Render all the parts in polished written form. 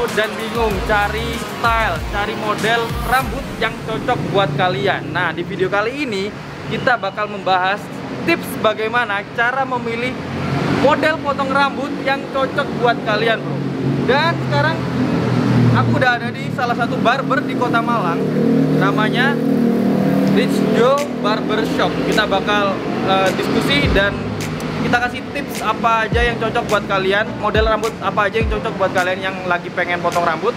takut dan bingung cari style, cari model rambut yang cocok buat kalian. Nah, di video kali ini kita bakal membahas tips bagaimana cara memilih model potong rambut yang cocok buat kalian, bro. Dan sekarang aku udah ada di salah satu barber di Kota Malang, namanya Rich Joe Barber Shop. Kita bakal diskusi dan kita kasih tips apa aja yang cocok buat kalian, model rambut apa aja yang cocok buat kalian yang lagi pengen potong rambut.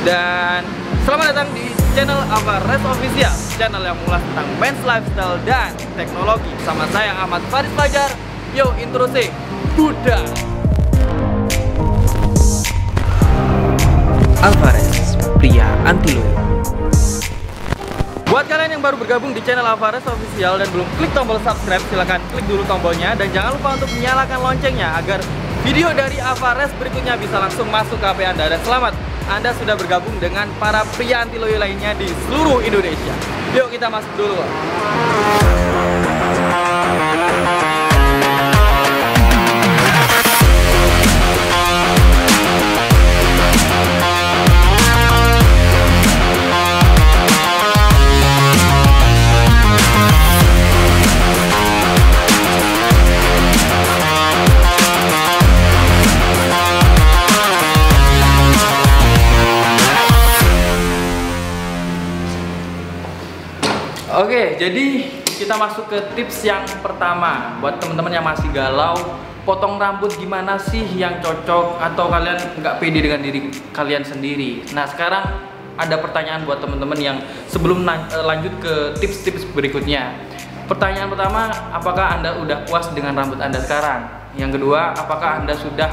Dan selamat datang di channel Alvarez Official, channel yang mengulas tentang men's lifestyle dan teknologi. Sama saya Ahmad Faris Fajar. Yo, intro sih, Buddha. Alvarez, pria anti loyo. Buat kalian yang baru bergabung di channel Alvarez Official dan belum klik tombol subscribe, silahkan klik dulu tombolnya dan jangan lupa untuk menyalakan loncengnya agar video dari Alvarez berikutnya bisa langsung masuk ke HP Anda. Dan selamat, Anda sudah bergabung dengan para pria anti loyo lainnya di seluruh Indonesia. Yuk kita masuk dulu. Oke, jadi kita masuk ke tips yang pertama. Buat teman-teman yang masih galau, potong rambut gimana sih yang cocok, atau kalian nggak pede dengan diri kalian sendiri. Nah, sekarang ada pertanyaan buat teman-teman yang sebelum lanjut ke tips-tips berikutnya. Pertanyaan pertama, apakah Anda udah puas dengan rambut Anda sekarang? Yang kedua, apakah Anda sudah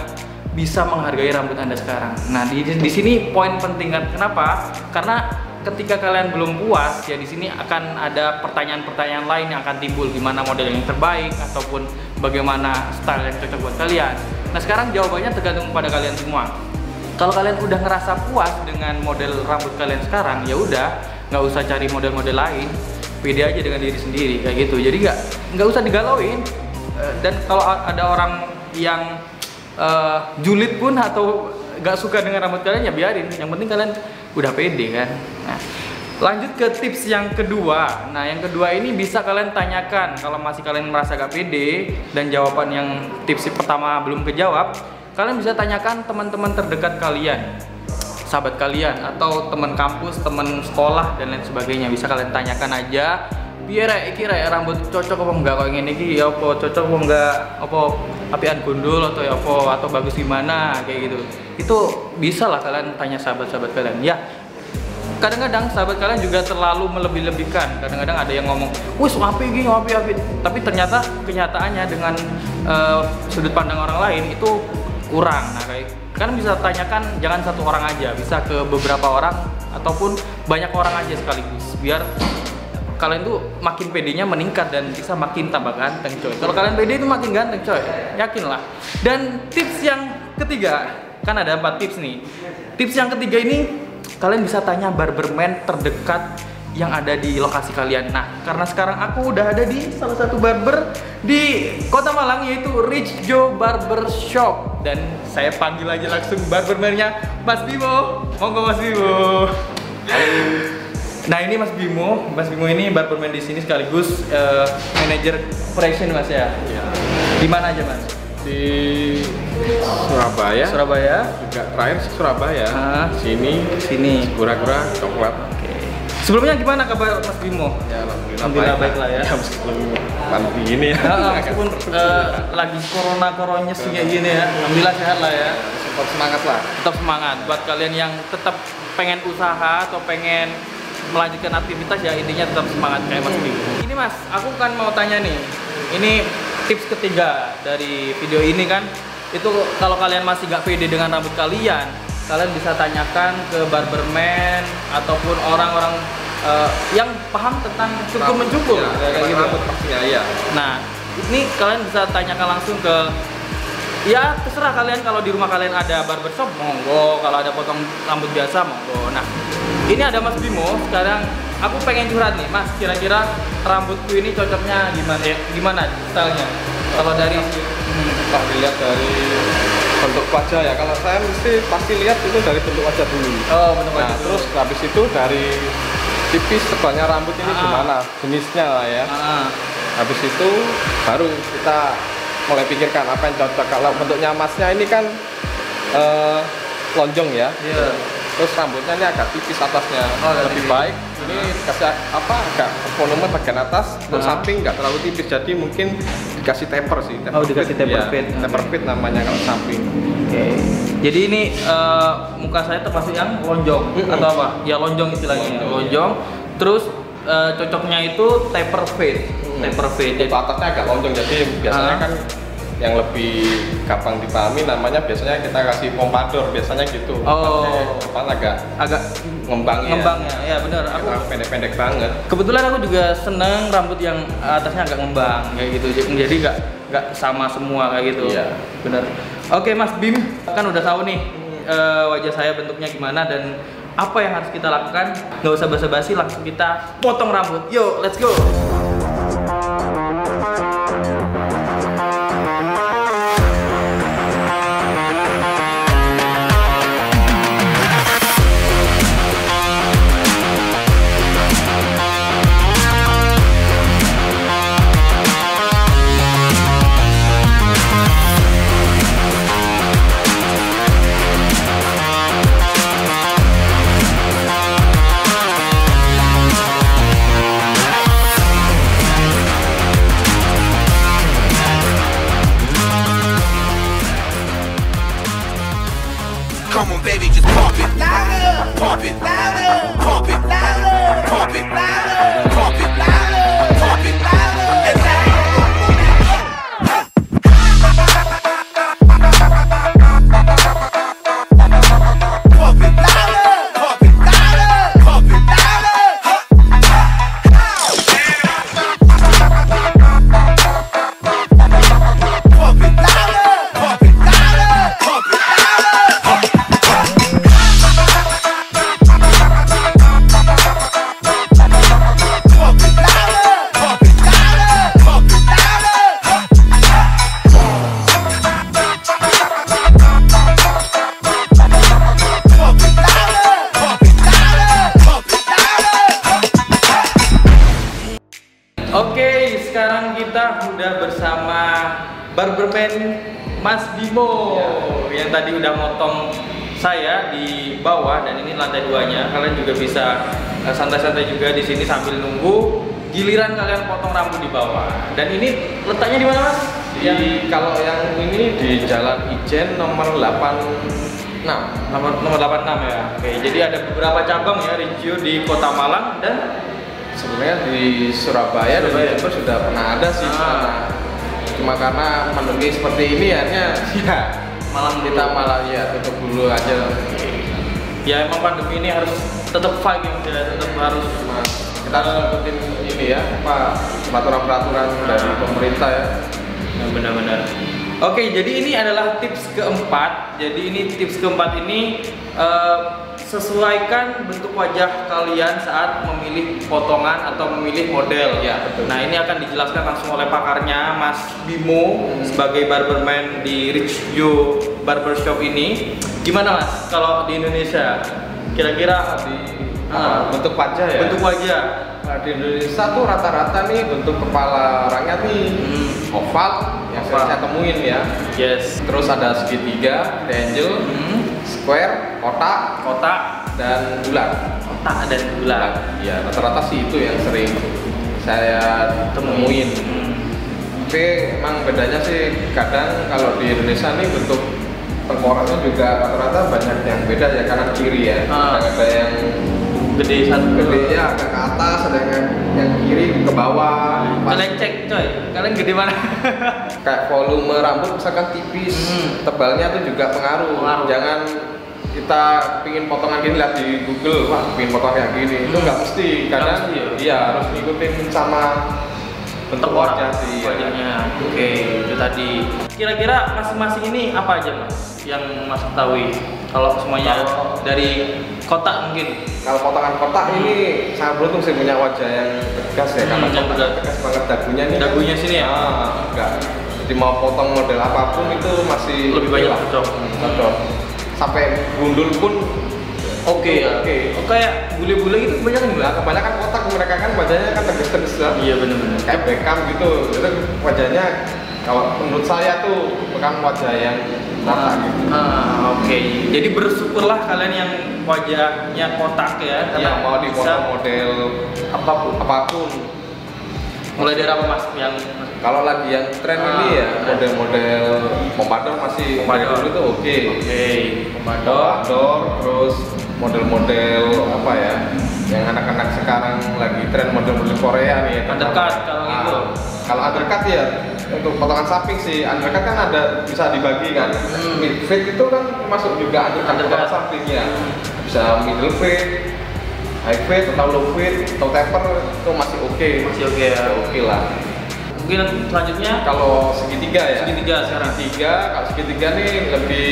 bisa menghargai rambut Anda sekarang? Nah, di sini poin penting kan. Kenapa? Karena ketika kalian belum puas, ya di sini akan ada pertanyaan-pertanyaan lain yang akan timbul, gimana model yang terbaik ataupun bagaimana style yang cocok buat kalian. Nah, sekarang jawabannya tergantung pada kalian semua. Kalau kalian udah ngerasa puas dengan model rambut kalian sekarang, ya udah, nggak usah cari model-model lain, pede aja dengan diri sendiri kayak gitu. Jadi nggak usah digalauin. Dan kalau ada orang yang julid pun atau nggak suka dengan rambut kalian, ya biarin. Yang penting kalian udah pede kan. Nah, lanjut ke tips yang kedua. Nah, yang kedua ini bisa kalian tanyakan kalau masih kalian merasa gak pede dan jawaban yang tips pertama belum kejawab. Kalian bisa tanyakan teman-teman terdekat kalian, sahabat kalian, atau teman kampus, teman sekolah dan lain sebagainya. Bisa kalian tanyakan aja, biar iki rambut cocok apa enggak, kok ngene iki ya apa cocok apa enggak, apa apian gundul atau ya apa, atau bagus gimana kayak gitu. Itu bisa lah kalian tanya sahabat-sahabat kalian. Ya, kadang-kadang sahabat kalian juga terlalu melebih-lebihkan. Kadang-kadang ada yang ngomong, wis api gini, api. Tapi ternyata kenyataannya dengan sudut pandang orang lain itu kurang. Nah, kayak kalian bisa tanyakan, jangan satu orang aja, bisa ke beberapa orang ataupun banyak orang aja sekaligus, biar kalian tuh makin pedenya meningkat dan bisa makin tambah ganteng, coy. Kalau kalian pede itu makin ganteng, coy, yakinlah. Dan tips yang ketiga, kan ada 4 tips nih. Tips yang ketiga ini kalian bisa tanya barberman terdekat yang ada di lokasi kalian. Nah, karena sekarang aku udah ada di salah satu barber di Kota Malang, yaitu Rich Joe Barber Shop. Dan saya panggil aja langsung barbermannya, Mas Bimo. Monggo Mas Bimo. Nah, ini Mas Bimo. Mas Bimo ini barberman di sini sekaligus manajer operation, Mas ya. Iya. Di mana aja, Mas? Di Surabaya. Surabaya. Juga terakhir Surabaya. Sini. Kura-kura coklat. Oke. Sebelumnya gimana kabar Mas Bimo? Ya, alhamdulillah baik lah ya. Meskipun pandemi ini ya. Meskipun lagi corona sih kayak gini ya. Alhamdulillah sehat lah ya. Tetap semangat lah. Tetap semangat buat kalian yang tetap pengen usaha atau pengen melanjutkan aktivitas, ya intinya tetap semangat kayak Mas Bimo. Ini Mas, aku kan mau tanya nih. Ini tips ketiga dari video ini kan, itu kalau kalian masih gak pede dengan rambut kalian bisa tanyakan ke barberman ataupun orang-orang yang paham tentang cukur mencukur kayak gitu. Ya. Nah, ini kalian bisa tanyakan langsung ke, ya terserah kalian. Kalau di rumah kalian ada barbershop, monggo. Kalau ada potong rambut biasa, monggo. Nah, ini ada Mas Bimo sekarang aku pengen curhat nih Mas, kira-kira rambutku ini cocoknya gimana ya? Gimana stylenya? Kalau dari Kalau dilihat dari bentuk wajah ya, kalau saya pasti lihat itu dari bentuk wajah dulu. oh bentuk Nah, wajah dulu. terus habis itu dari tipis tebalnya rambut ini gimana, jenisnya lah ya. Habis itu baru kita mulai pikirkan apa yang cocok. Kalau bentuknya Masnya ini kan lonjong ya. Iya. Terus rambutnya ini agak tipis atasnya, Oh, agak lebih tipis. baik. Ini kasih apa agak volume bagian atas, untuk samping nggak terlalu tipis. Jadi mungkin dikasih taper sih. Oh, dikasih taper fit. Taper fit namanya kalau samping. Oke. Jadi ini muka saya termasuk yang lonjong atau apa? Ya lonjong istilahnya. Lonjong. Terus cocoknya itu taper fade. Taper fade. Itu atasnya agak lonjong, jadi biasanya kan yang lebih gampang dipahami namanya biasanya kita kasih pompadour biasanya gitu. Oh. Depan agak ngembang ya. Ngembangnya, ya benar. Aku Pendek-pendek banget. kebetulan aku juga seneng rambut yang atasnya agak ngembang kayak gitu. Jadi nggak sama semua kayak gitu. Iya. Benar. Oke Mas Bim, kan udah tahu nih wajah saya bentuknya gimana dan apa yang harus kita lakukan. Nggak usah basa-basi, langsung kita potong rambut. Yo, let's go. Come on, baby, just pump it louder, pump it louder, pump it louder, pump it louder, pump it louder, pump it louder, and pump it louder, pump it louder, pump it pump it louder, pump it louder, pump it Oke, sekarang kita udah bersama barberman Mas Bimo yang tadi udah motong saya di bawah dan ini lantai 2-nya. Kalian juga bisa santai-santai juga di sini sambil nunggu giliran kalian potong rambut di bawah. Dan ini letaknya di mana, Mas? Kalau yang ini di Jalan Ijen nomor 86. Nomor 86 ya. Oke, jadi ada beberapa cabang ya Regio di Kota Malang dan Sebenarnya di Surabaya dan Jember sudah pernah ada sih, cuma karena pandemi seperti ini akhirnya ya Malang kita malah ya tutup dulu aja. Ya emang pandemi ini harus tetap fighting ya, tetap harus Kita harus ngikutin ini ya, apa peraturan-peraturan dari pemerintah ya. benar-benar. Oke, jadi ini adalah tips keempat. Jadi ini tips keempat ini sesuaikan bentuk wajah kalian saat memilih potongan atau memilih model. Ya, betul. Nah, ini akan dijelaskan langsung oleh pakarnya Mas Bimo sebagai barberman di Regio Barbershop ini. Gimana Mas kalau di Indonesia? Kira-kira Bentuk wajah ya. bentuk wajah. Nah, di Indonesia tuh rata-rata nih bentuk kepala orangnya nih oval yang Oval. saya temuin ya. Yes. Terus ada segitiga, triangle, square, kotak, dan bulat. Kotak dan bulat. Ya, rata-rata sih itu yang sering saya temuin. Tapi emang bedanya sih kadang kalau di Indonesia nih bentuk tengkoraknya juga rata-rata banyak yang beda ya, kanan kiri ya. Kadang ada yang Gede satu. gede ya agak ke atas, ada yang kiri ke bawah. Pas Kalian cek coy, kalian gede mana? kayak volume rambut misalkan tipis, tebalnya tuh juga pengaruh. Jangan kita pingin potongan gini, lihat di Google, wah pingin potong kayak gini, itu nggak mesti. Kadang mesti ya? iya harus ngikutin sama bentuk orang wajah sih. wajahnya. Oke, itu tadi. Kira-kira masing-masing ini apa aja mas yang mas ketahui? Kalau semuanya dari kotak mungkin. Kalau potongan kotak ini sangat beruntung sih punya wajah yang tegas ya, karena yang kotak tegas banget dagunya nih. Dagunya sini ya? Enggak. Jadi mau potong model apapun itu masih Lebih banyak cocok. Cocok. Sampai gundul pun Oke ya. Oke. Oh, kayak bule-bule gitu kebanyakan juga. Nah, kebanyakan kotak mereka kan wajahnya kan tegas-tegas ya. Iya benar-benar. Kayak Beckham gitu. Itu wajahnya kalau menurut saya tuh bukan wajah yang kotak gitu. Oke. Jadi bersyukurlah kalian yang wajahnya kotak ya. Yang mau bisa dipotong model apapun. mulai dari apa mas? Yang Kalau lagi yang tren ini ya model-model pompadour masih Pompadour. dulu itu oke. pompadour. Pompadour, terus model-model apa ya? Yang anak-anak sekarang lagi tren model-model Korea nih. Undercut kalau gitu. Kalau undercut ya untuk potongan samping sih. Undercut kan ada bisa dibagi kan. Mid fit itu kan masuk juga undercut potongan sampingnya. Bisa middle fit, high fit atau low fit atau taper itu masih oke. Masih oke ya. Oke lah. Mungkin selanjutnya Kalau segitiga ya. segitiga sekarang. Kalau segitiga nih lebih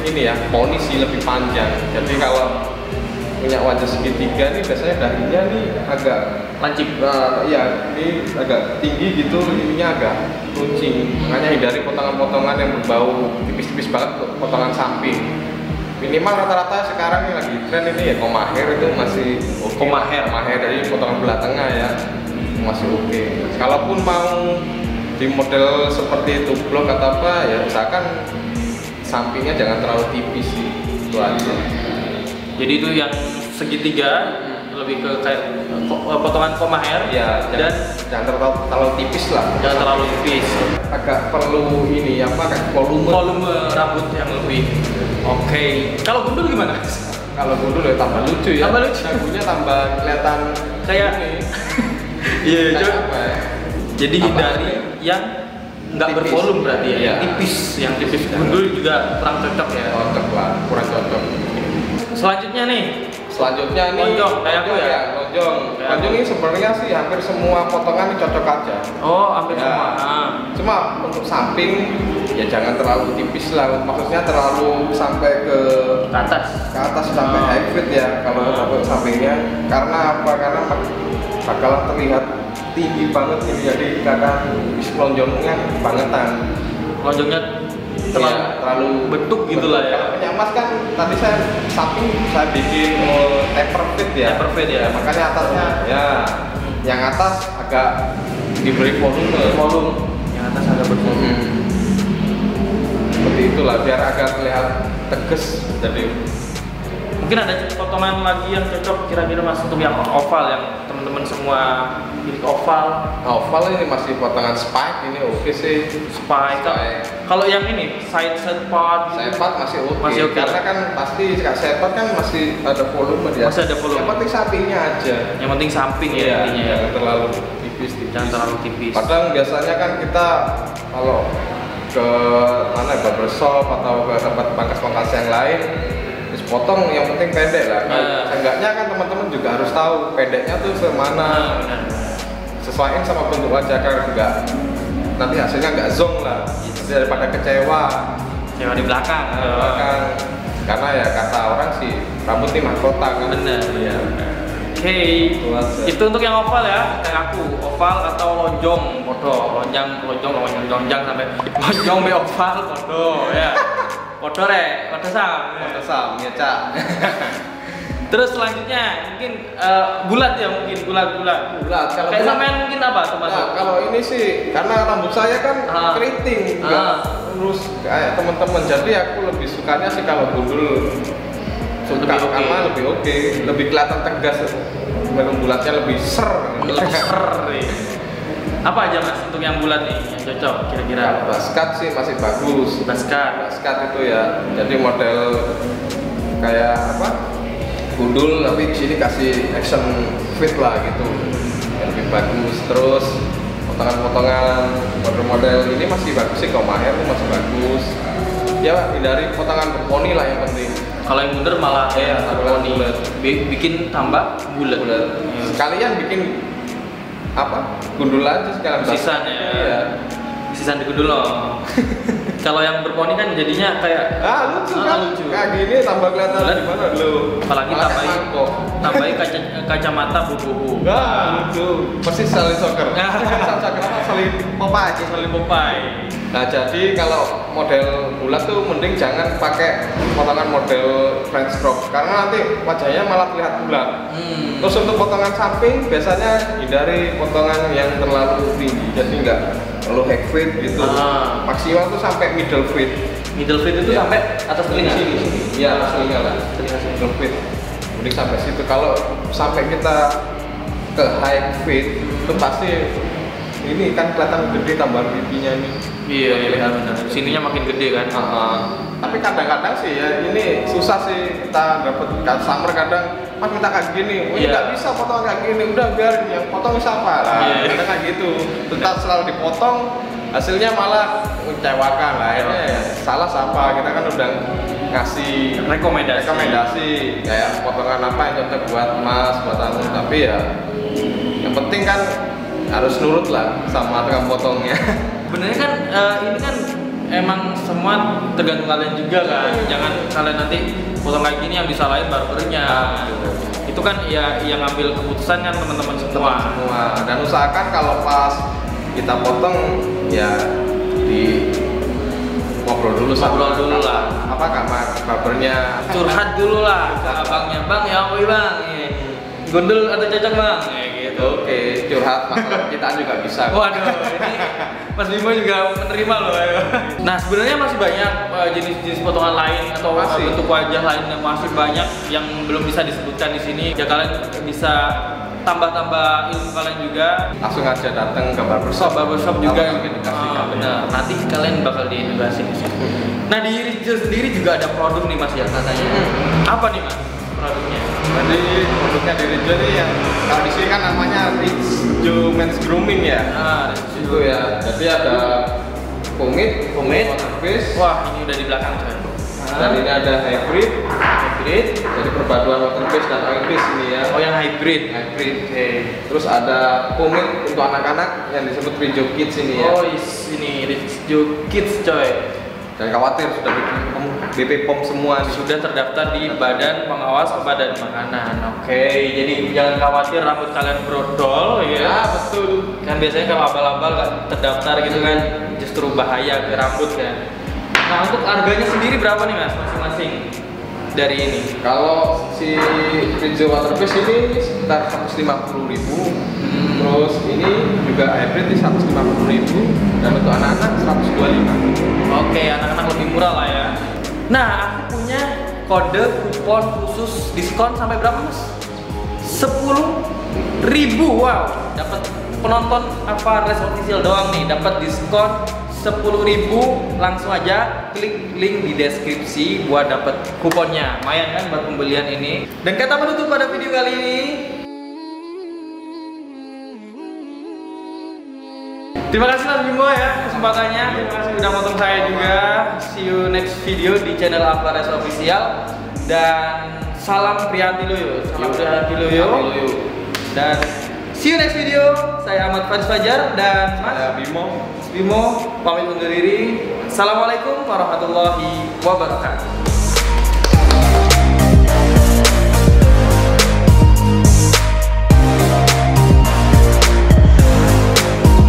ini ya, poni sih lebih panjang. Jadi kalau punya wajah segitiga nih biasanya dahinya nih agak Lancip. Iya, ini agak tinggi gitu, ininya agak runcing. Makanya hindari potongan-potongan yang berbau tipis-tipis banget untuk potongan samping. Minimal rata-rata sekarang yang lagi tren ini ya koma hair itu masih oke. Koma hair Dari potongan belah tengah ya masih oke. Kalaupun mau di model seperti itu blok atau apa ya usahakan sampingnya jangan terlalu tipis sih, itu aja. Jadi itu yang segitiga lebih ke kayak potongan koma hair Ya jangan terlalu tipis lah. jangan terlalu tipis. Agak perlu ini apa kayak volume. Rambut yang lebih oke. Kalau gundul gimana? Kalau gundul ya tambah lucu ya. Tambah lucu. Dagunya tambah kelihatan Kayak ini. iya Kayak apa ya? jadi Apa hindari ya? yang nggak Tipis. bervolume berarti ya, Iya. yang tipis gundul juga kurang cocok ya. Cocok lah, kurang cocok. Selanjutnya nih Selanjutnya nih Lonjong, kayak aku ya? lonjong. Kayak Lonjong ini sebenarnya sih hampir semua potongan ini cocok aja. oh hampir Ya. semua. Cuma untuk samping ya jangan terlalu tipis lah. Maksudnya terlalu sampai ke Ke atas sampai high fit ya kalau untuk sampingnya. Karena apa? Karena bakalan terlihat tinggi banget ini. Jadi kadang lonjongnya bangetan. lonjongnya terlalu bentuk gitulah ya. Kalau punya emas kan tadi saya samping saya bikin taper fit ya. Taper fit ya. Makanya atasnya ya yang atas agak diberi volume. Yang atas agak bervolume. Seperti itulah biar agak terlihat tegas. Jadi Mungkin ada potongan lagi yang cocok kira-kira mas untuk yang oval yang teman-teman semua pilih oval. oval ini masih potongan spike ini oke sih. Spike. Kalau yang ini side part gitu. Sepat masih oke. Masih oke. Karena kan pasti sepat kan masih ada volume dia. Masih ada volume. Yang penting sampingnya aja. Yang penting samping ya Iya, intinya ya. jangan terlalu tipis. Jangan terlalu tipis. Padahal biasanya kan kita kalau ke mana barbershop atau ke tempat pangkas-pangkas yang lain, terus potong yang penting pendek lah. Seenggaknya kan teman-teman juga harus tahu pendeknya tuh semana. Benar. Sesuaiin sama bentuk wajah kan enggak. Nanti hasilnya enggak zonk lah. Daripada kecewa. Cewek di belakang. Kan karena ya kata orang sih rambut ini mahkota kan. Benar. Iya. Oke, itu untuk yang oval ya, kayak aku oval atau lonjong, podo, lonjong sampai lonjong be oval, podo ya, podo re, podo sam. Sam ya cak. Terus selanjutnya mungkin bulat ya, mungkin bulat. Bulat kalau Kayak bulat- sampean mungkin apa tuh mas? Nah, kalau ini sih karena rambut saya kan keriting, enggak lurus kayak teman-teman. Jadi aku lebih sukanya sih kalau gundul. Suka Lebih oke. karena lebih oke, lebih kelihatan tegas. Memang bulatnya lebih ser. Apa aja mas untuk yang bulat nih yang cocok kira-kira? Baskat sih masih bagus. Baskat. Baskat itu ya, jadi model kayak apa? Gundul tapi di sini kasih action fit lah gitu. Yang lebih bagus. Terus potongan-potongan model-model ini masih bagus sih, koma hair itu masih bagus. Ya hindari potongan berponi lah yang penting. Kalau yang bundar malah Iya, berponi. bulat. Bikin tambah bulat. Sekalian bikin apa? Gundul aja sekalian. Sisan ya. Iya. Sisan digundul loh. Kalau yang berponi kan jadinya kayak Lucu kan? lucu. Kayak gini tambah kelihatan Lihat. gimana lu? Apalagi Malah kayak mangkok. tambahin kacamata bubu-bubu. Lucu. Persis salin soccer. Soccer apa? Salin Popeye. Salin Popeye. Nah, jadi kalau model bulat tuh mending jangan pakai potongan model French crop karena nanti wajahnya malah terlihat bulat. Terus untuk potongan samping biasanya hindari potongan yang terlalu tinggi, jadi nggak terlalu high fit gitu. Maksimal tuh sampai middle fit. Middle fit itu sampai atas telinga. Sini. Iya, atas telinga lah. Telinga sini. Middle fit. Mending sampai situ. Kalau sampai kita ke high fit itu pasti ini kan kelihatan gede tambahan pipinya nih. Iya, benar. Sininya makin gede kan. Tapi kadang-kadang sih ya ini susah sih kita dapat customer kadang Mas minta kayak gini, ini nggak bisa potong kayak gini, udah biarin yang potong siapa lah. Kadang kayak gitu, kita selalu dipotong, hasilnya malah mengecewakan lah. Akhirnya ya, salah siapa, kita kan udah ngasih rekomendasi kayak potongan apa yang cocok buat Mas, buat anu. Tapi ya yang penting kan harus nurut lah sama tukang potongnya. Benernya kan ini kan emang semua tergantung kalian juga kan. Jangan kalian nanti potong kayak gini yang disalahin barbernya. Itu kan ya yang ngambil keputusan kan teman-teman semua. Dan usahakan kalau pas kita potong ya di ngobrol dulu lah. Apa barbernya? Curhat dulu lah ke abangnya, Bang ya oke Bang. Gondol atau cocok Bang? Gitu. Oke, curhat masalah kita juga bisa. Waduh, ini Mas Bimo juga menerima loh. Nah, sebenarnya masih banyak jenis-jenis potongan lain atau bentuk wajah lain yang masih banyak yang belum bisa disebutkan di sini. Ya kalian bisa tambah-tambah ilmu kalian juga. Langsung aja datang ke barbershop. Barbershop juga mungkin dikasih. Benar. Nanti kalian bakal diedukasi di sini. Nah, di Ridjo sendiri juga ada produk nih Mas ya katanya. Apa nih Mas produknya? Jadi produknya di Ridjo ini yang kalau di sini kan namanya Ridjo Men's Grooming ya. Itu ya. Jadi ada pomade, waterpiece. Wah, ini udah di belakang coy. Dan ini ada hybrid. Jadi perpaduan waterpiece dan oilpiece ini ya. Oh, yang hybrid. Oke. Terus ada pomade untuk anak-anak yang disebut Ridjo Kids ini ya. Oh, ini Ridjo Kids coy. Jangan khawatir, sudah BP POM semua nih. Sudah terdaftar di Badan Pengawas Obat dan Makanan. Oke, jadi jangan khawatir rambut kalian brodol ya. Betul. Kan biasanya kalau abal-abal nggak terdaftar gitu kan, justru bahaya ke rambut kan. Nah, untuk harganya sendiri berapa nih Mas masing-masing dari ini? Kalau si Ridjo Waterpiece ini sekitar 150.000. Terus ini juga hybrid di 150.000 dan untuk anak-anak 125. Oke, anak-anak lebih murah lah ya. Nah, aku punya kode kupon khusus diskon sampai berapa Mas? 10.000. Wow, dapat penonton Avares official doang nih, dapat diskon 10.000. Langsung aja klik link di deskripsi buat dapat kuponnya. Lumayan kan buat pembelian ini. Dan kata penutup pada video kali ini, terima kasih Mas Bimo ya kesempatannya. Terima kasih udah nonton saya juga. See you next video di channel Avares Official. Dan salam Priantiloyo. Salam Priantiloyo. Dan see you next video. Saya Ahmad Faris Fajar dan Mas Bimo pamit undur diri. Assalamualaikum warahmatullahi wabarakatuh.